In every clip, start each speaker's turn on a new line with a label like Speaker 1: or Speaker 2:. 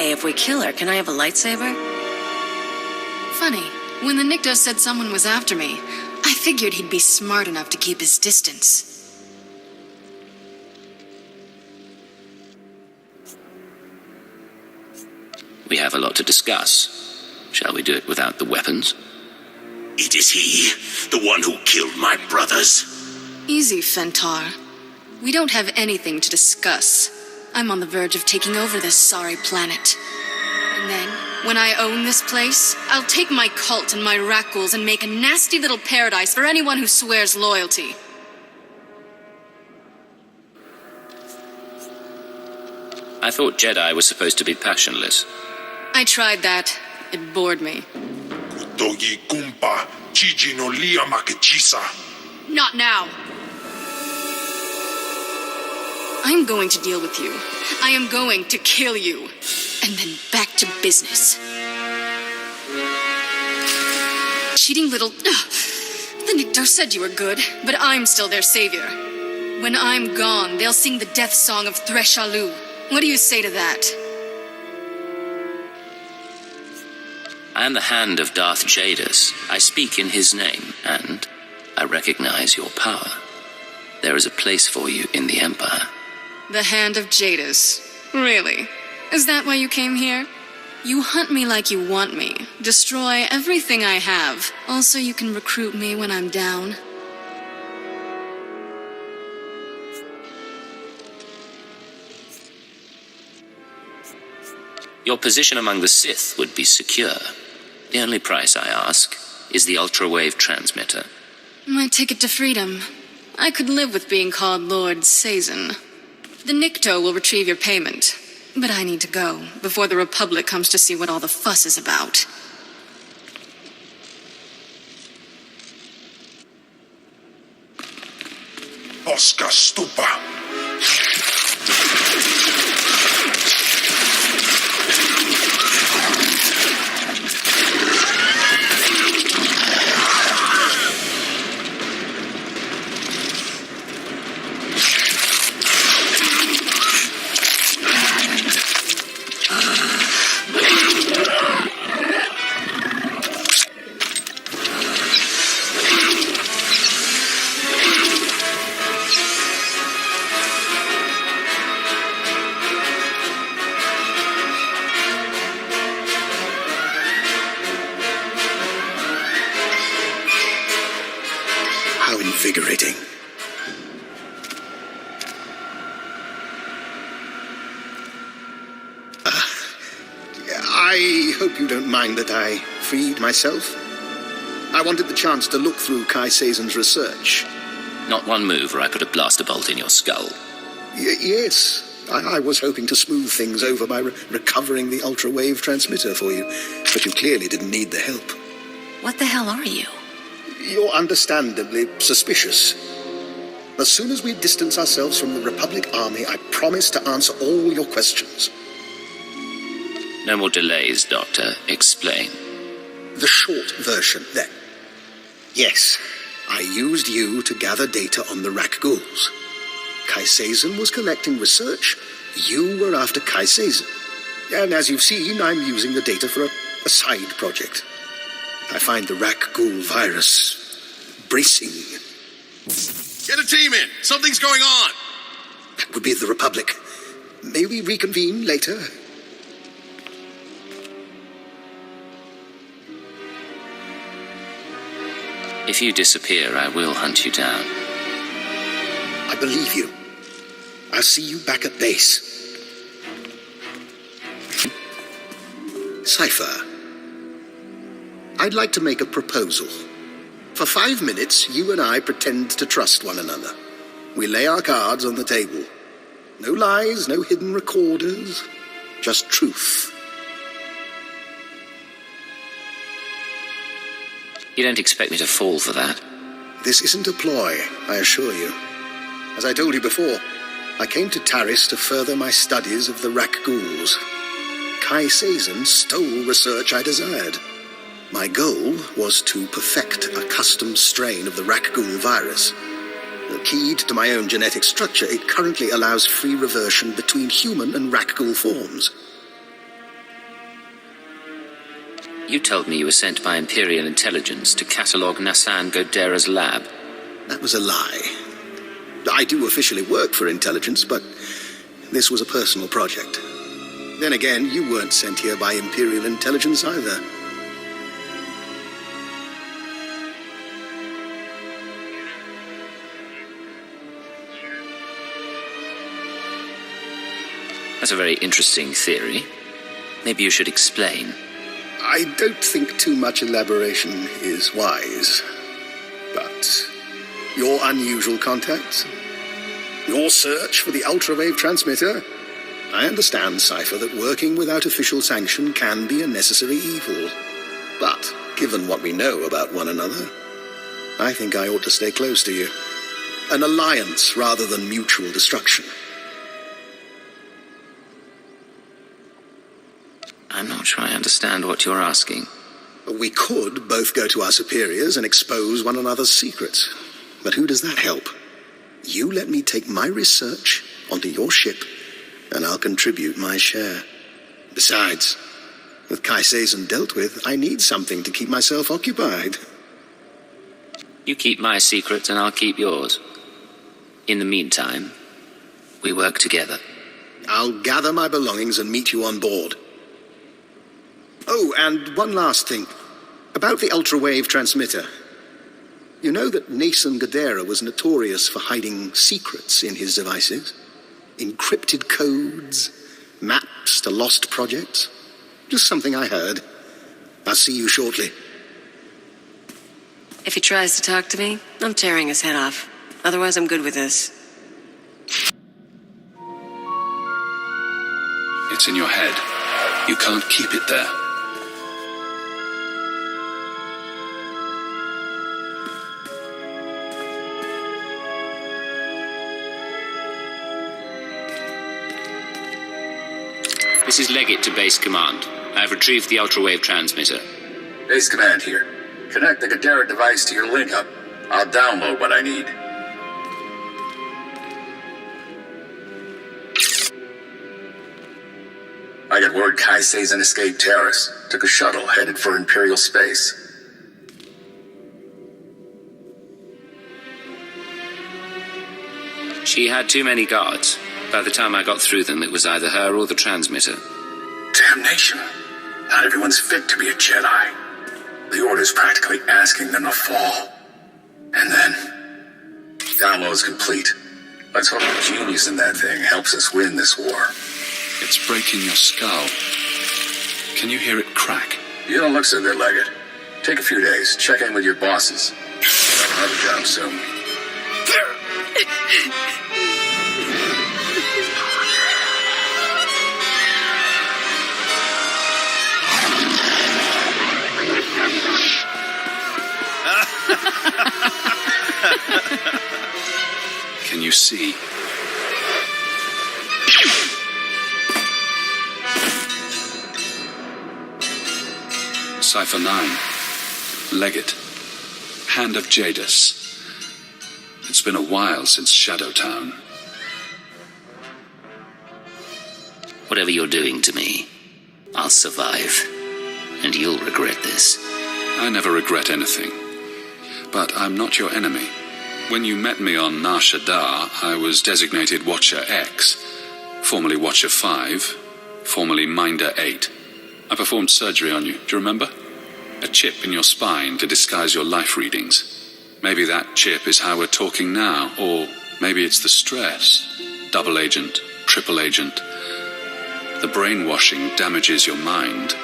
Speaker 1: Hey, if we kill her, can I have a lightsaber?
Speaker 2: Funny, when the Nikto said someone was after me, I figured he'd be smart enough to keep his distance.
Speaker 3: We have a lot to discuss. Shall we do it without the weapons?
Speaker 4: It is he, the one who killed my brothers.
Speaker 2: Easy, Fentar. We don't have anything to discuss. I'm on the verge of taking over this sorry planet. And then, when I own this place, I'll take my cult and my Rakghouls and make a nasty little paradise for anyone who swears loyalty.
Speaker 3: I thought Jedi was supposed to be passionless.
Speaker 2: I tried that. It bored me.
Speaker 5: Kutogi kumpa, Chiji no lia makechisa.
Speaker 2: Not now. I'm going to deal with you. I am going to kill you. And then back to business. Cheating little... The Nikto said you were good, but I'm still their savior. When I'm gone, they'll sing the death song of Threshalu. What do you say to that?
Speaker 3: I am the hand of Darth Jadus. I speak in his name, and I recognize your power. There is a place for you in the Empire.
Speaker 2: The hand of Jadus. Really? Is that why you came here? You hunt me like you want me. Destroy everything I have. Also, you can recruit me when I'm down.
Speaker 3: Your position among the Sith would be secure. The only price I ask is the ultra-wave transmitter.
Speaker 2: My ticket to freedom. I could live with being called Lord Sazin. The Nikto will retrieve your payment. But I need to go, before the Republic comes to see what all the fuss is about.
Speaker 5: Oscar Stupa. How invigorating. I hope you don't mind that I freed myself. I wanted the chance to look through Kai Sazen's research.
Speaker 3: Not one move or I put a blaster bolt in your skull.
Speaker 5: Yes, I was hoping to smooth things over by recovering the ultra-wave transmitter for you, but you clearly didn't need the help.
Speaker 1: What the hell are you?
Speaker 5: You're understandably suspicious. As soon as we distance ourselves from the Republic Army, I promise to answer all your questions.
Speaker 3: No more delays, Doctor. Explain.
Speaker 5: The short version, then. Yes, I used you to gather data on the Rakghouls. Kai Sazen was collecting research. You were after Kai Sazen. And as you've seen, I'm using the data for a side project. I find the Rakghoul virus bracing.
Speaker 4: Get a team in. Something's going on.
Speaker 5: That would be the Republic. May we reconvene later?
Speaker 3: If you disappear, I will hunt you down.
Speaker 5: I believe you. I'll see you back at base. Cypher, I'd like to make a proposal. For 5 minutes, you and I pretend to trust one another. We lay our cards on the table. No lies, no hidden recorders, just truth.
Speaker 3: You don't expect me to fall for that?
Speaker 5: This isn't a ploy, I assure you. As I told you before, I came to Taris to further my studies of the Rakghouls. Kai Sazen stole research I desired. My goal was to perfect a custom strain of the Rakghoul virus. Keyed to my own genetic structure, it currently allows free reversion between human and Rakghoul forms.
Speaker 3: You told me you were sent by Imperial intelligence to catalogue Nassan Godera's lab.
Speaker 5: That was a lie. I do officially work for intelligence, but this was a personal project. Then again, you weren't sent here by Imperial intelligence either.
Speaker 3: That's a very interesting theory. Maybe you should explain.
Speaker 5: I don't think too much elaboration is wise. But your unusual contacts, your search for the ultrawave transmitter, I understand, Cypher, that working without official sanction can be a necessary evil. But, given what we know about one another, I think I ought to stay close to you. An alliance rather than mutual destruction.
Speaker 3: I'm not sure I understand what you're asking.
Speaker 5: We could both go to our superiors and expose one another's secrets. But who does that help? You let me take my research onto your ship, and I'll contribute my share. Besides, with Kaiseizen dealt with, I need something to keep myself occupied.
Speaker 3: You keep my secrets and I'll keep yours. In the meantime, we work together.
Speaker 5: I'll gather my belongings and meet you on board. Oh, and one last thing. About the ultrawave transmitter. You know that Nassan Godera was notorious for hiding secrets in his devices? Encrypted codes, maps to lost projects. Just something I heard. I'll see you shortly.
Speaker 1: If he tries to talk to me, I'm tearing his head off. Otherwise, I'm good with this.
Speaker 6: It's in your head. You can't keep it there.
Speaker 3: This is Leggett to Base Command. I've retrieved the ultrawave transmitter.
Speaker 7: Base Command here. Connect the Godera device to your link-up. I'll download what I need. I got word Kaiseizen escaped Terrace. Took a shuttle headed for Imperial space.
Speaker 3: She had too many guards. By the time I got through them, it was either her or the transmitter.
Speaker 7: Damnation. Not everyone's fit to be a Jedi. The Order's practically asking them to fall. And then... download's complete. Let's hope the genius in that thing helps us win this war.
Speaker 6: It's breaking your skull. Can you hear it crack?
Speaker 7: You don't look so good, Leggett. Take a few days. Check in with your bosses. I'll have another job soon.
Speaker 6: Can you see? Cypher 9. Leggett. Hand of Jadis. It's been a while since Shadowtown.
Speaker 3: Whatever you're doing to me, I'll survive. And you'll regret this.
Speaker 6: I never regret anything. But I'm not your enemy. When you met me on Nar Shaddaa, I was designated Watcher X, formerly Watcher 5, formerly Minder 8. I performed surgery on you, do you remember? A chip in your spine to disguise your life readings. Maybe that chip is how we're talking now, or maybe it's the stress. Double agent, triple agent. The brainwashing damages your mind.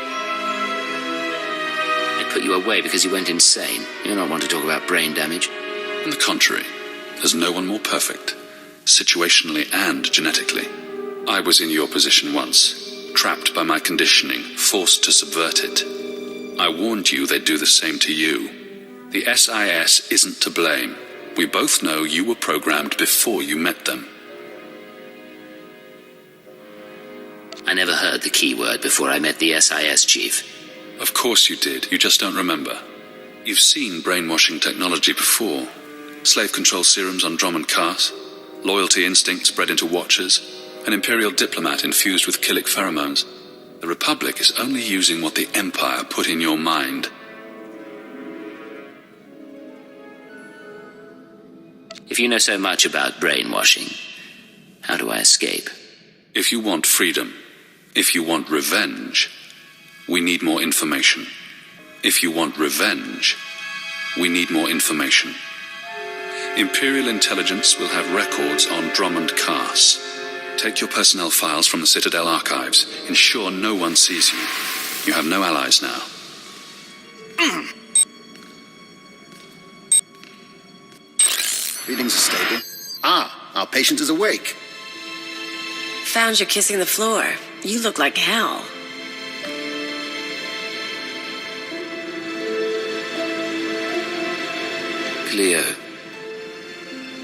Speaker 3: They put you away because you went insane. You're not one to talk about brain damage.
Speaker 6: On the contrary, there's no one more perfect, situationally and genetically. I was in your position once, trapped by my conditioning, forced to subvert it. I warned you they'd do the same to you. The SIS isn't to blame. We both know you were programmed before you met them.
Speaker 3: I never heard the keyword before I met the SIS chief.
Speaker 6: Of course you did, you just don't remember. You've seen brainwashing technology before. Slave control serums on Drum and Cars, loyalty instincts bred into watchers, an Imperial diplomat infused with killic pheromones. The Republic is only using what the Empire put in your mind.
Speaker 3: If you know so much about brainwashing, how do I escape?
Speaker 6: If you want freedom, if you want revenge, we need more information. If you want revenge, we need more information. Imperial intelligence will have records on Drummond Cass. Take your personnel files from the Citadel archives. Ensure no one sees you. You have no allies now.
Speaker 5: Readings are stable. Ah, our patient is awake.
Speaker 1: Found you kissing the floor. You look like hell.
Speaker 3: Cleo,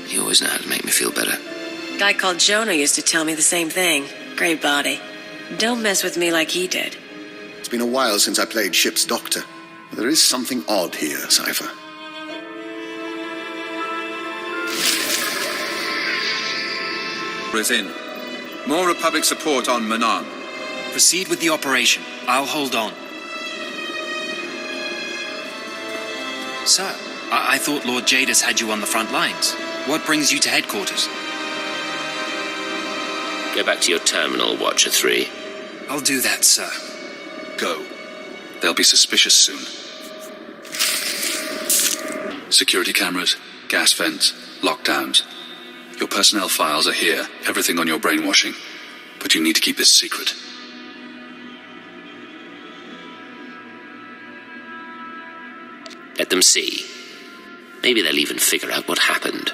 Speaker 3: you always know how to make me feel better.
Speaker 1: Guy called Jonah used to tell me the same thing. Great body. Don't mess with me like he did.
Speaker 5: It's been a while since I played ship's doctor. But there is something odd here, Cypher.
Speaker 8: Is in. More Republic support on Manan.
Speaker 9: Proceed with the operation. I'll hold on. Sir, I thought Lord Jadis had you on the front lines. What brings you to headquarters?
Speaker 3: Go back to your terminal, Watcher 3.
Speaker 9: I'll do that, sir.
Speaker 6: Go. They'll be suspicious soon. Security cameras, gas vents, lockdowns. Your personnel files are here, everything on your brainwashing. But you need to keep this secret.
Speaker 3: Let them see. Maybe they'll even figure out what happened.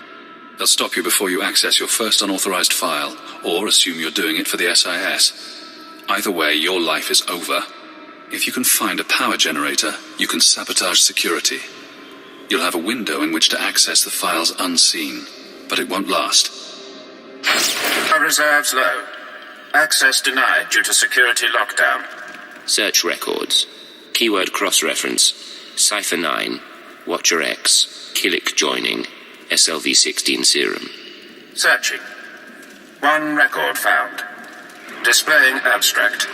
Speaker 6: They'll stop you before you access your first unauthorized file, or assume you're doing it for the SIS. Either way, your life is over. If you can find a power generator, you can sabotage security. You'll have a window in which to access the files unseen, but it won't last.
Speaker 7: Reserves low. Access denied due to security lockdown.
Speaker 3: Search records. Keyword cross-reference. Cypher 9. Watcher X. Killick joining. SLV-16 serum.
Speaker 7: Searching. One record found. Displaying abstract.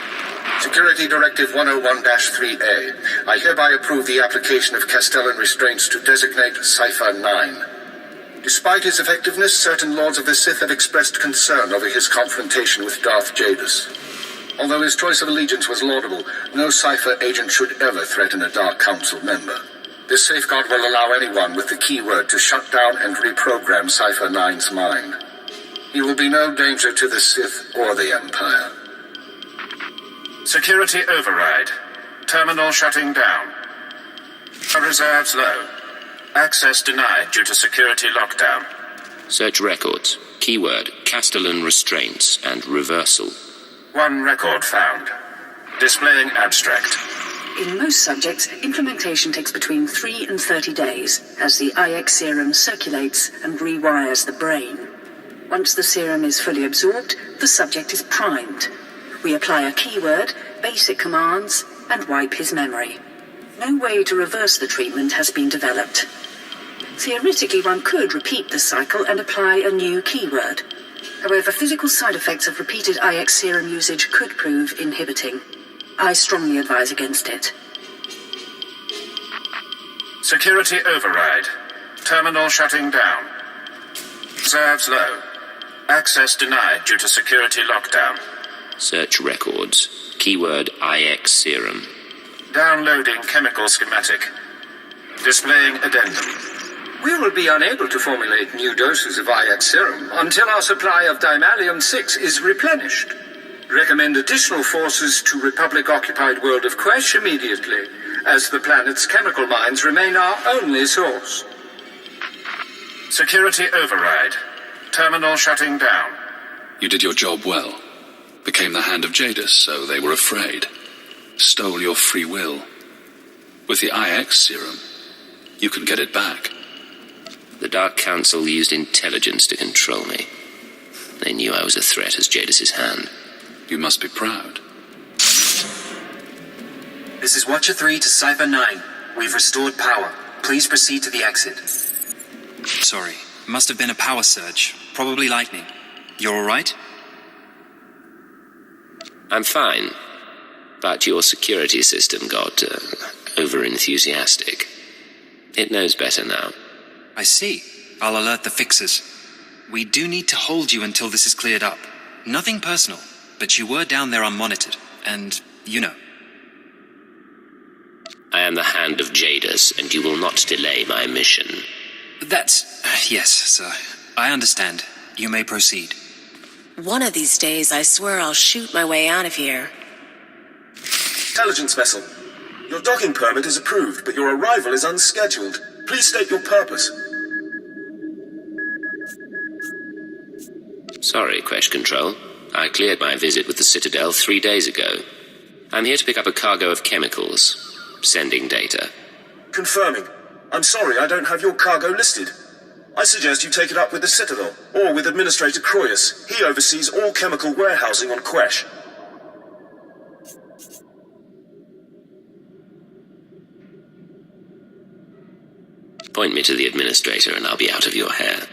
Speaker 7: Security Directive 101-3A. I hereby approve the application of Castellan restraints to designate Cypher 9. Despite his effectiveness, certain Lords of the Sith have expressed concern over his confrontation with Darth Jadis. Although his choice of allegiance was laudable, no Cypher agent should ever threaten a Dark Council member. This safeguard will allow anyone with the keyword to shut down and reprogram Cypher 9's mind. He will be no danger to the Sith or the Empire. Security override. Terminal shutting down. Reserves low. Access denied due to security lockdown.
Speaker 3: Search records. Keyword Castellan restraints and reversal.
Speaker 7: One record found. Displaying abstract.
Speaker 10: In most subjects, implementation takes between 3 and 30 days, as the IX serum circulates and rewires the brain. Once the serum is fully absorbed, the subject is primed. We apply a keyword, basic commands, and wipe his memory. No way to reverse the treatment has been developed. Theoretically, one could repeat the cycle and apply a new keyword. However, physical side effects of repeated IX serum usage could prove inhibiting. I strongly advise against it.
Speaker 7: Security override. Terminal shutting down. Reserves low. Access denied due to security lockdown.
Speaker 3: Search records. Keyword IX serum.
Speaker 7: Downloading chemical schematic. Displaying addendum.
Speaker 11: We will be unable to formulate new doses of IX serum until our supply of Dimalium-6 is replenished. Recommend additional forces to Republic-occupied world of Quesh immediately, as the planet's chemical mines remain our only source.
Speaker 7: Security override. Terminal shutting down.
Speaker 6: You did your job well. Became the hand of Jadis, so they were afraid. Stole your free will. With the IX serum, you can get it back.
Speaker 3: The Dark Council used intelligence to control me. They knew I was a threat as Jadis's hand.
Speaker 6: You must be proud.
Speaker 9: This is Watcher 3 to Cypher 9. We've restored power. Please proceed to the exit. Sorry. Must have been a power surge. Probably lightning. You're all right?
Speaker 3: I'm fine. but your security system got over-enthusiastic. It knows better now.
Speaker 9: I see. I'll alert the fixers. We do need to hold you until this is cleared up. Nothing personal, but you were down there unmonitored, and you know.
Speaker 3: I am the Hand of Jadus, and you will not delay my mission.
Speaker 9: Yes, sir. I understand. You may proceed.
Speaker 1: One of these days, I swear I'll shoot my way out of here.
Speaker 12: Intelligence vessel. Your docking permit is approved, but your arrival is unscheduled. Please state your purpose.
Speaker 3: Sorry, Crash Control. I cleared my visit with the Citadel 3 days ago. I'm here to pick up a cargo of chemicals. Sending data.
Speaker 12: Confirming. I'm sorry, I don't have your cargo listed. I suggest you take it up with the Citadel, or with Administrator Croyus. He oversees all chemical warehousing on Quesh.
Speaker 3: Point me to the Administrator and I'll be out of your hair.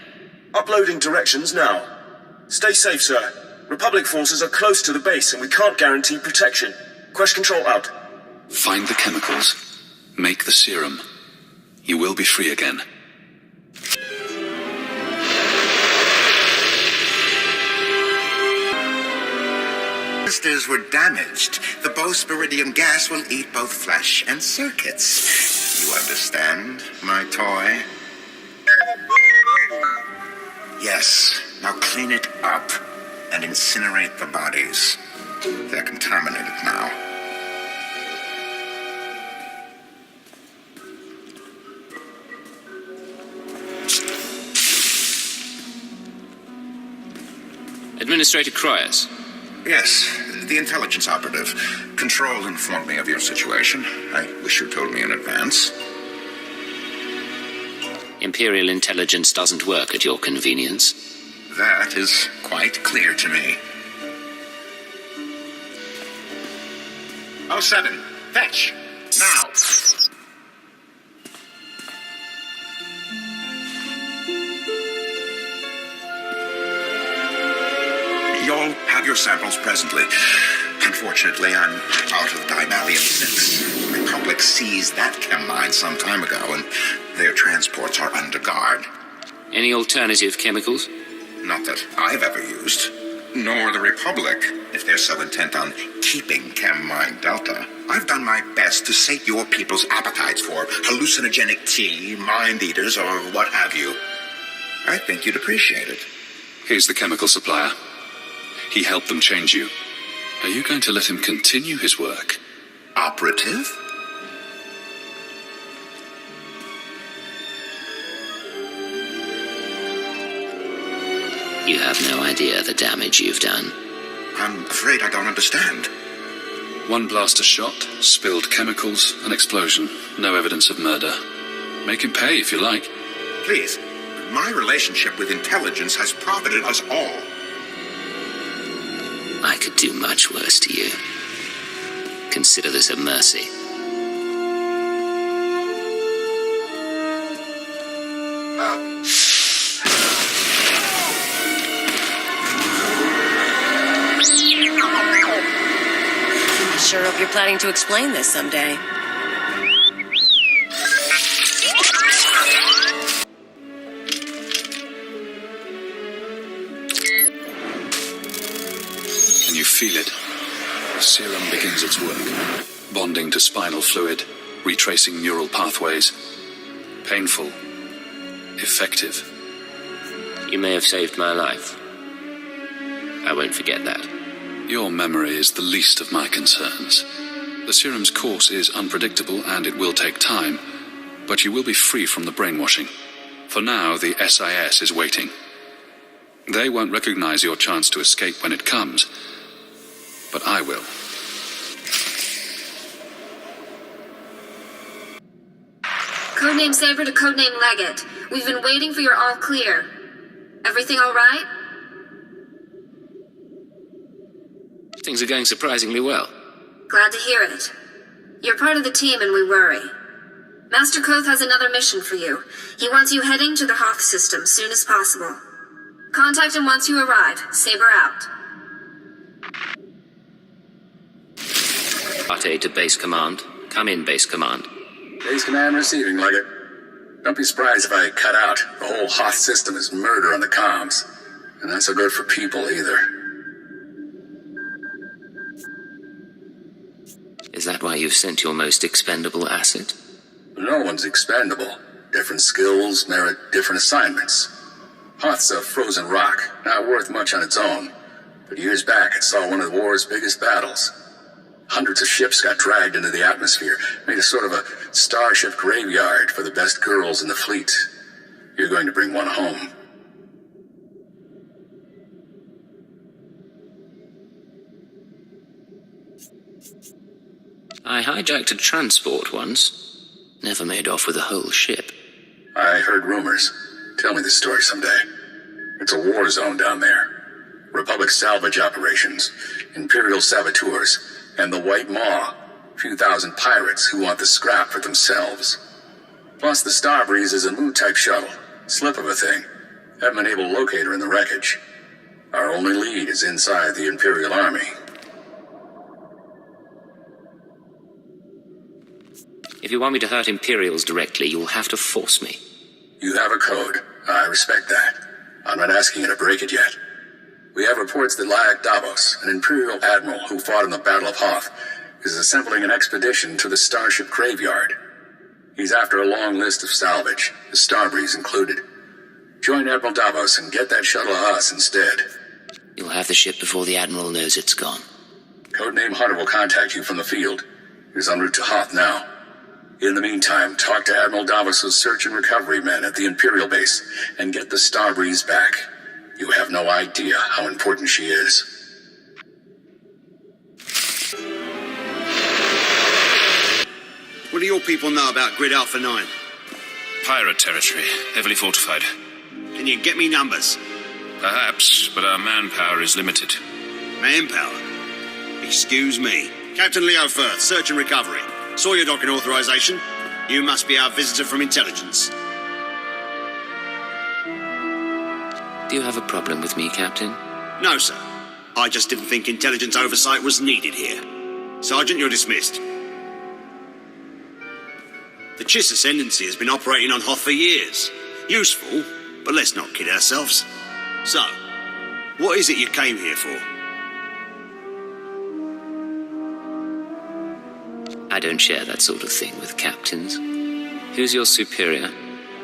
Speaker 12: Uploading directions now. Stay safe, sir. Republic forces are close to the base and we can't guarantee protection. Quesh Control out.
Speaker 6: Find the chemicals. Make the serum. You will be free again.
Speaker 13: Crystals were damaged. The Bosporidium gas will eat both flesh and circuits. You understand, my toy? Yes. Now clean it up and incinerate the bodies. They're contaminated now.
Speaker 3: Administrator Croyus.
Speaker 13: Yes, the intelligence operative. Control informed me of your situation. I wish you told me in advance.
Speaker 3: Imperial intelligence doesn't work at your convenience.
Speaker 13: That is quite clear to me. 07, fetch! Now! You'll have your samples presently. Unfortunately, I'm out of Dimalium 6. The Republic seized that chem mine some time ago, and their transports are under guard.
Speaker 3: Any alternative chemicals?
Speaker 13: Not that I've ever used. Nor the Republic, if they're so intent on keeping Chem Mine Delta. I've done my best to sate your people's appetites for hallucinogenic tea, mind eaters, or what have you. I think you'd appreciate it.
Speaker 6: Here's the chemical supplier. He helped them change you. Are you going to let him continue his work?
Speaker 13: Operative?
Speaker 3: You have no idea the damage you've done.
Speaker 13: I'm afraid I don't understand.
Speaker 6: One blaster shot, spilled chemicals, an explosion. No evidence of murder. Make him pay if you like.
Speaker 13: Please. My relationship with intelligence has profited us all.
Speaker 3: I could do much worse to you. Consider this a mercy.
Speaker 1: Sure hope you're planning to explain this someday.
Speaker 6: Can you feel it? The serum begins its work, bonding to spinal fluid, retracing neural pathways. Painful. Effective.
Speaker 3: You may have saved my life. I won't forget that.
Speaker 6: Your memory is the least of my concerns. The serum's course is unpredictable and it will take time, but you will be free from the brainwashing. For now, the SIS is waiting. They won't recognize your chance to escape when it comes, but I will.
Speaker 14: Codename Saber to Codename Leggett. We've been waiting for your all clear. Everything all right?
Speaker 3: Things are going surprisingly well.
Speaker 14: Glad to hear it. You're part of the team and we worry. Master Koth has another mission for you. He wants you heading to the Hoth system soon as possible. Contact him once you arrive. Saber out.
Speaker 3: Party to base command. Come in, base command.
Speaker 7: Base command receiving, Leggett. Don't be surprised if I cut out. The whole Hoth system is murder on the comms. And not so good for people, either.
Speaker 3: Is that why you've sent your most expendable asset?
Speaker 7: No one's expendable. Different skills merit different assignments. Hoth's a frozen rock, not worth much on its own. But years back, it saw one of the war's biggest battles. Hundreds of ships got dragged into the atmosphere, made a sort of a starship graveyard for the best girls in the fleet. You're going to bring one home.
Speaker 3: I hijacked a transport once. Never made off with a whole ship.
Speaker 7: I heard rumors. Tell me the story someday. It's a war zone down there. Republic salvage operations, Imperial saboteurs, and the White Maw. A few thousand pirates who want the scrap for themselves. Plus the Starbreeze is a Mu-type shuttle. Slip of a thing. Haven't been able to locate her in the wreckage. Our only lead is inside the Imperial Army.
Speaker 3: If you want me to hurt Imperials directly, you'll have to force me.
Speaker 7: You have a code. I respect that. I'm not asking you to break it yet. We have reports that Lyak Davos, an Imperial admiral who fought in the Battle of Hoth, is assembling an expedition to the Starship Graveyard. He's after a long list of salvage, the Starbreeze included. Join Admiral Davos and get that shuttle to us instead.
Speaker 3: You'll have the ship before the Admiral knows it's gone.
Speaker 7: Codename Hunter will contact you from the field. He's en route to Hoth now. In the meantime, talk to Admiral Davos' search and recovery men at the Imperial base and get the Starbreeze back. You have no idea how important she is.
Speaker 15: What do your people know about Grid Alpha 9?
Speaker 16: Pirate territory, heavily fortified.
Speaker 15: Can you get me numbers?
Speaker 16: Perhaps, but our manpower is limited.
Speaker 15: Manpower? Excuse me. Captain Leo Firth, search and recovery. Saw your docking authorization. You must be our visitor from intelligence.
Speaker 3: Do you have a problem with me, Captain?
Speaker 15: No, sir. I just didn't think intelligence oversight was needed here. Sergeant, you're dismissed. The Chiss Ascendancy has been operating on Hoth for years. Useful, but let's not kid ourselves. So, what is it you came here for?
Speaker 3: I don't share that sort of thing with captains. Who's your superior?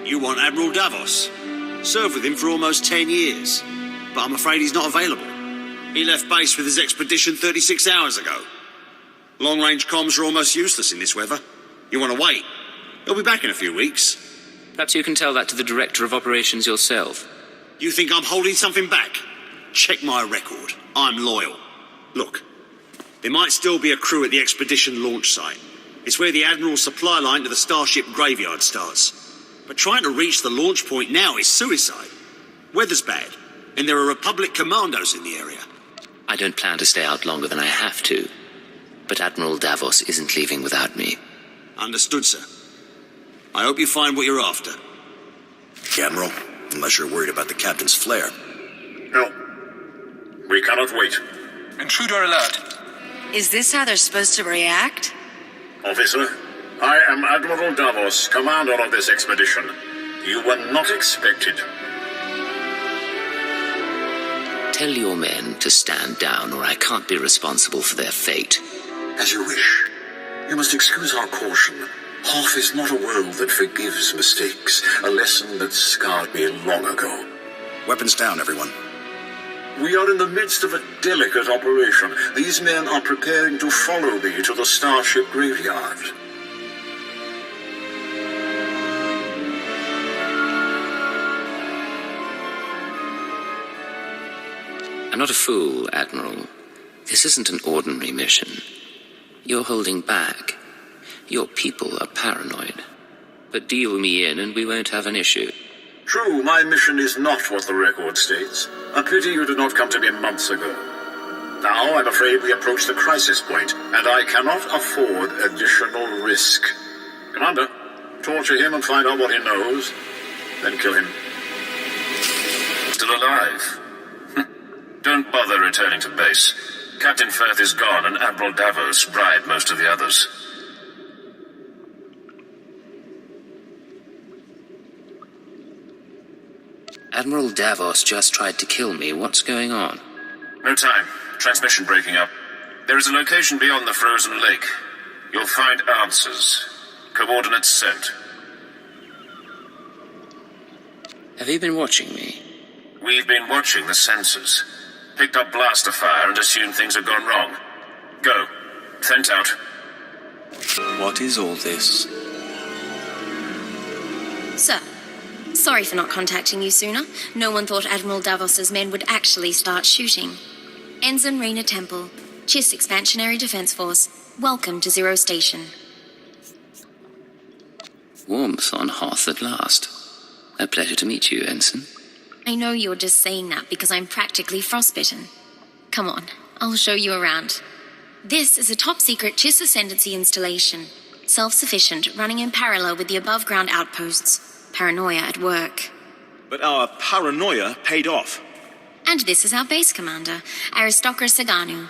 Speaker 15: You want Admiral Davos. Served with him for almost 10 years. But I'm afraid he's not available. He left base with his expedition 36 hours ago. Long-range comms are almost useless in this weather. You want to wait? He'll be back in a few weeks.
Speaker 3: Perhaps you can tell that to the Director of Operations yourself.
Speaker 15: You think I'm holding something back? Check my record. I'm loyal. Look, there might still be a crew at the expedition launch site. It's where the Admiral's supply line to the Starship Graveyard starts. But trying to reach the launch point now is suicide. Weather's bad, and there are Republic commandos in the area.
Speaker 3: I don't plan to stay out longer than I have to. But Admiral Davos isn't leaving without me.
Speaker 15: Understood, sir. I hope you find what you're after.
Speaker 17: Admiral, unless you're worried about the captain's flare.
Speaker 7: No. We cannot wait.
Speaker 16: Intruder alert.
Speaker 1: Is this how they're supposed to react?
Speaker 7: Officer, I am Admiral Davos, commander of this expedition. You were not expected.
Speaker 3: Tell your men to stand down, or I can't be responsible for their fate.
Speaker 12: As you wish. You must excuse our caution. Hoth is not a world that forgives mistakes, a lesson that scarred me long ago.
Speaker 17: Weapons down, everyone.
Speaker 12: We are in the midst of a delicate operation. These men are preparing to follow me to the Starship Graveyard.
Speaker 3: I'm not a fool, Admiral. This isn't an ordinary mission. You're holding back. Your people are paranoid. But deal me in and we won't have an issue.
Speaker 12: True, my mission is not what the record states. A pity you did not come to me months ago. Now, I'm afraid we approach the crisis point, and I cannot afford additional risk. Commander, torture him and find out what he knows, then kill him.
Speaker 7: Still alive? Don't bother returning to base. Captain Firth is gone, and Admiral Davos bribed most of the others.
Speaker 3: Admiral Davos just tried to kill me. What's going on?
Speaker 7: No time. Transmission breaking up. There is a location beyond the frozen lake. You'll find answers. Coordinates sent.
Speaker 3: Have you been watching me?
Speaker 7: We've been watching the sensors. Picked up blaster fire and assumed things had gone wrong. Go. Sent out.
Speaker 9: What is all this?
Speaker 18: Sir, sorry for not contacting you sooner. No one thought Admiral Davos's men would actually start shooting. Ensign Rena Temple, Chiss Expansionary Defense Force. Welcome to Zero Station.
Speaker 3: Warmth on Hoth at last. A pleasure to meet you, Ensign.
Speaker 18: I know you're just saying that because I'm practically frostbitten. Come on, I'll show you around. This is a top-secret Chiss Ascendancy installation. Self-sufficient, running in parallel with the above-ground outposts. Paranoia at work.
Speaker 15: But our paranoia paid off.
Speaker 18: And this is our base commander, Aristocra Saganu.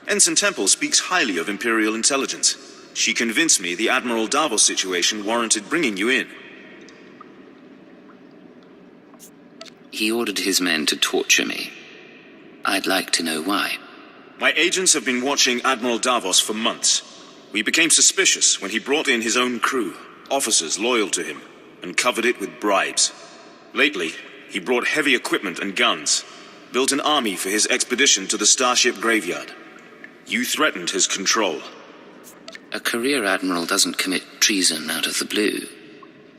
Speaker 15: Ensign Temple speaks highly of Imperial intelligence. She convinced me the Admiral Davos situation warranted bringing you in.
Speaker 3: He ordered his men to torture me. I'd like to know why.
Speaker 15: My agents have been watching Admiral Davos for months. We became suspicious when he brought in his own crew, officers loyal to him, and covered it with bribes. Lately, he brought heavy equipment and guns, built an army for his expedition to the Starship Graveyard. You threatened his control.
Speaker 3: A career admiral doesn't commit treason out of the blue.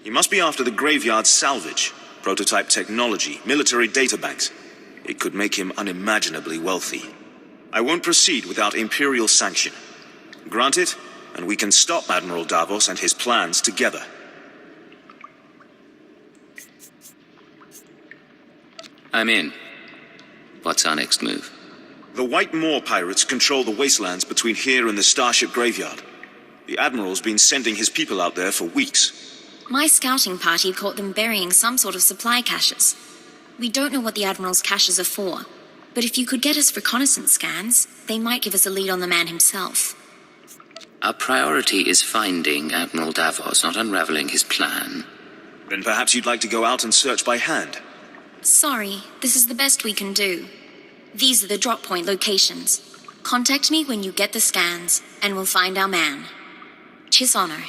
Speaker 15: He must be after the Graveyard's salvage, prototype technology, military databanks. It could make him unimaginably wealthy. I won't proceed without Imperial sanction. Grant it, and we can stop Admiral Davos and his plans together.
Speaker 3: I'm in. What's our next move?
Speaker 15: The White Moor pirates control the wastelands between here and the Starship Graveyard. The Admiral's been sending his people out there for weeks.
Speaker 18: My scouting party caught them burying some sort of supply caches. We don't know what the Admiral's caches are for, but if you could get us reconnaissance scans, they might give us a lead on the man himself.
Speaker 3: Our priority is finding Admiral Davos, not unraveling his plan.
Speaker 15: Then perhaps you'd like to go out and search by hand.
Speaker 18: Sorry, this is the best we can do. These are the drop point locations. Contact me when you get the scans, and we'll find our man. Chiss Honor.